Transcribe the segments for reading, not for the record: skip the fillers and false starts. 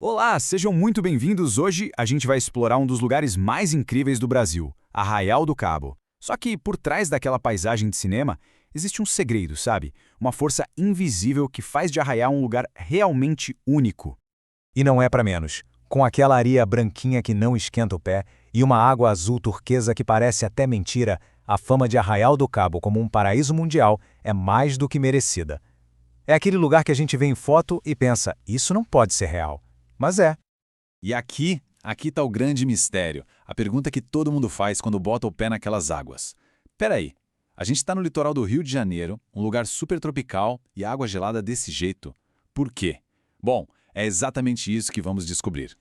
Olá, sejam muito bem-vindos. Hoje a gente vai explorar um dos lugares mais incríveis do Brasil, Arraial do Cabo. Só que por trás daquela paisagem de cinema, existe um segredo, sabe? Uma força invisível que faz de Arraial um lugar realmente único. E não é para menos. Com aquela areia branquinha que não esquenta o pé e uma água azul turquesa que parece até mentira, a fama de Arraial do Cabo como um paraíso mundial é mais do que merecida. É aquele lugar que a gente vê em foto e pensa, isso não pode ser real. Mas é. E aqui tá o grande mistério, a pergunta que todo mundo faz quando bota o pé naquelas águas. Peraí, a gente tá no litoral do Rio de Janeiro, um lugar super tropical e água gelada desse jeito. Por quê? Bom, é exatamente isso que vamos descobrir.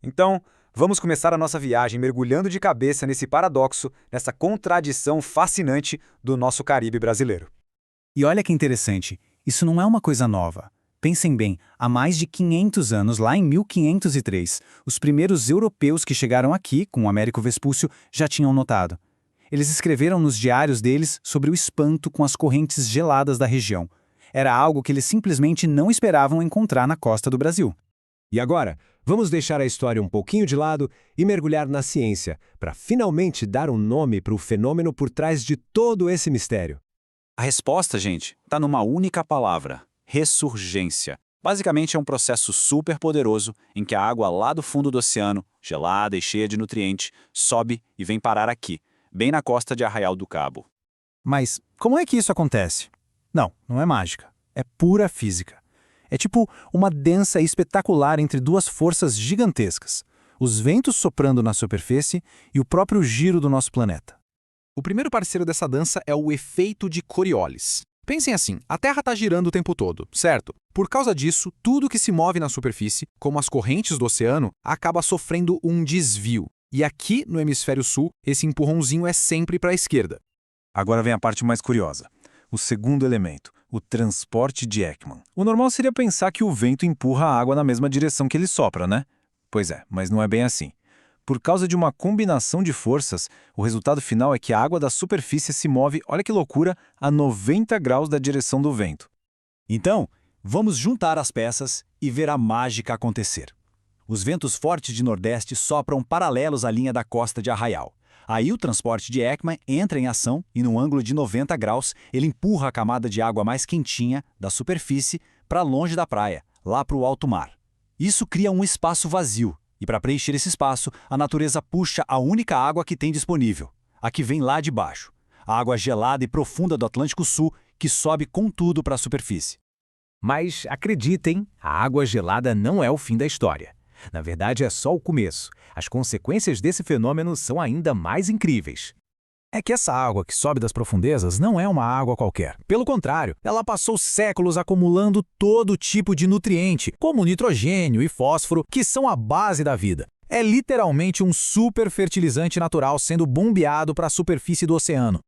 Então, vamos começar a nossa viagem mergulhando de cabeça nesse paradoxo, nessa contradição fascinante do nosso Caribe brasileiro. E olha que interessante, isso não é uma coisa nova. Pensem bem, há mais de 500 anos, lá em 1503, os primeiros europeus que chegaram aqui, com o Américo Vespúcio, já tinham notado. Eles escreveram nos diários deles sobre o espanto com as correntes geladas da região. Era algo que eles simplesmente não esperavam encontrar na costa do Brasil. E agora, vamos deixar a história um pouquinho de lado e mergulhar na ciência, para finalmente dar um nome para o fenômeno por trás de todo esse mistério. A resposta, gente, tá numa única palavra: ressurgência. Basicamente é um processo super poderoso em que a água lá do fundo do oceano, gelada e cheia de nutrientes, sobe e vem parar aqui, bem na costa de Arraial do Cabo. Mas como é que isso acontece? Não, não é mágica. É pura física. É tipo uma dança espetacular entre duas forças gigantescas. Os ventos soprando na superfície e o próprio giro do nosso planeta. O primeiro parceiro dessa dança é o efeito de Coriolis. Pensem assim, a Terra está girando o tempo todo, certo? Por causa disso, tudo que se move na superfície, como as correntes do oceano, acaba sofrendo um desvio. E aqui, no hemisfério sul, esse empurrãozinho é sempre para a esquerda. Agora vem a parte mais curiosa. O segundo elemento, o transporte de Ekman. O normal seria pensar que o vento empurra a água na mesma direção que ele sopra, né? Pois é, mas não é bem assim. Por causa de uma combinação de forças, o resultado final é que a água da superfície se move, olha que loucura, a 90 graus da direção do vento. Então, vamos juntar as peças e ver a mágica acontecer. Os ventos fortes de Nordeste sopram paralelos à linha da costa de Arraial. Aí o transporte de Ekman entra em ação e, num ângulo de 90 graus, ele empurra a camada de água mais quentinha da superfície para longe da praia, lá para o alto mar. Isso cria um espaço vazio. E para preencher esse espaço, a natureza puxa a única água que tem disponível, a que vem lá de baixo. A água gelada e profunda do Atlântico Sul, que sobe com tudo para a superfície. Mas acreditem, a água gelada não é o fim da história. Na verdade, é só o começo. As consequências desse fenômeno são ainda mais incríveis. É que essa água que sobe das profundezas não é uma água qualquer. Pelo contrário, ela passou séculos acumulando todo tipo de nutriente, como nitrogênio e fósforo, que são a base da vida. É literalmente um super fertilizante natural sendo bombeado para a superfície do oceano.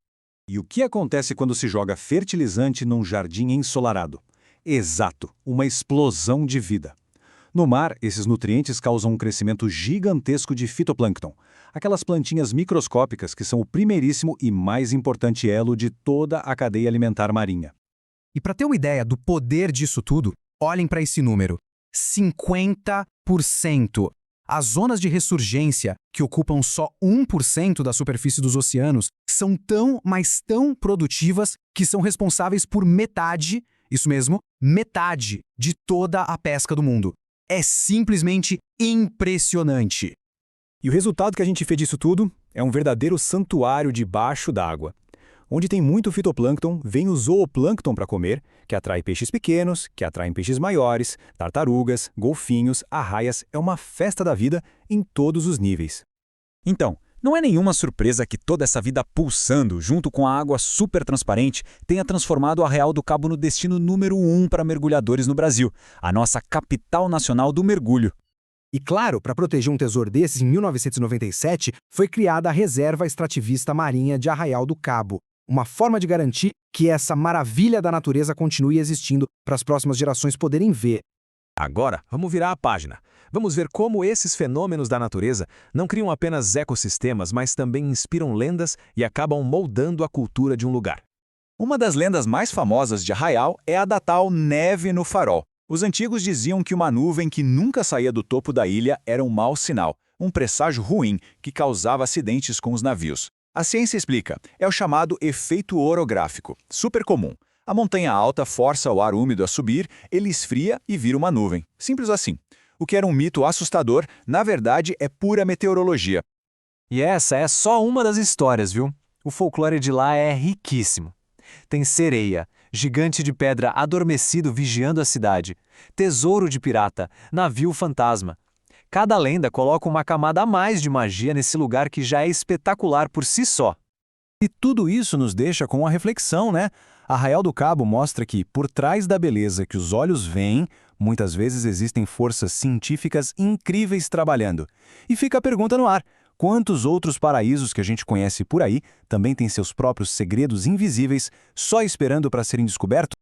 E o que acontece quando se joga fertilizante num jardim ensolarado? Exato, uma explosão de vida. No mar, esses nutrientes causam um crescimento gigantesco de fitoplâncton, aquelas plantinhas microscópicas que são o primeiríssimo e mais importante elo de toda a cadeia alimentar marinha. E para ter uma ideia do poder disso tudo, olhem para esse número: 50%. As zonas de ressurgência, que ocupam só 1% da superfície dos oceanos, são tão, mas tão produtivas que são responsáveis por metade, isso mesmo, metade de toda a pesca do mundo. É simplesmente impressionante. E o resultado que a gente fez disso tudo é um verdadeiro santuário debaixo d'água. Onde tem muito fitoplâncton, vem o zooplâncton para comer, que atrai peixes pequenos, que atraem peixes maiores, tartarugas, golfinhos, arraias. É uma festa da vida em todos os níveis. Então, não é nenhuma surpresa que toda essa vida pulsando, junto com a água super transparente, tenha transformado Arraial do Cabo no destino número 1 para mergulhadores no Brasil, a nossa capital nacional do mergulho. E claro, para proteger um tesouro desses, em 1997, foi criada a Reserva Extrativista Marinha de Arraial do Cabo, uma forma de garantir que essa maravilha da natureza continue existindo para as próximas gerações poderem ver. Agora, vamos virar a página. Vamos ver como esses fenômenos da natureza não criam apenas ecossistemas, mas também inspiram lendas e acabam moldando a cultura de um lugar. Uma das lendas mais famosas de Arraial é a da tal neve no farol. Os antigos diziam que uma nuvem que nunca saía do topo da ilha era um mau sinal, um presságio ruim que causava acidentes com os navios. A ciência explica, é o chamado efeito orográfico, super comum. A montanha alta força o ar úmido a subir, ele esfria e vira uma nuvem. Simples assim. O que era um mito assustador, na verdade, é pura meteorologia. E essa é só uma das histórias, viu? O folclore de lá é riquíssimo. Tem sereia, gigante de pedra adormecido vigiando a cidade, tesouro de pirata, navio fantasma. Cada lenda coloca uma camada a mais de magia nesse lugar que já é espetacular por si só. E tudo isso nos deixa com uma reflexão, né? Arraial do Cabo mostra que, por trás da beleza que os olhos veem, muitas vezes existem forças científicas incríveis trabalhando. E fica a pergunta no ar: quantos outros paraísos que a gente conhece por aí também têm seus próprios segredos invisíveis só esperando para serem descobertos?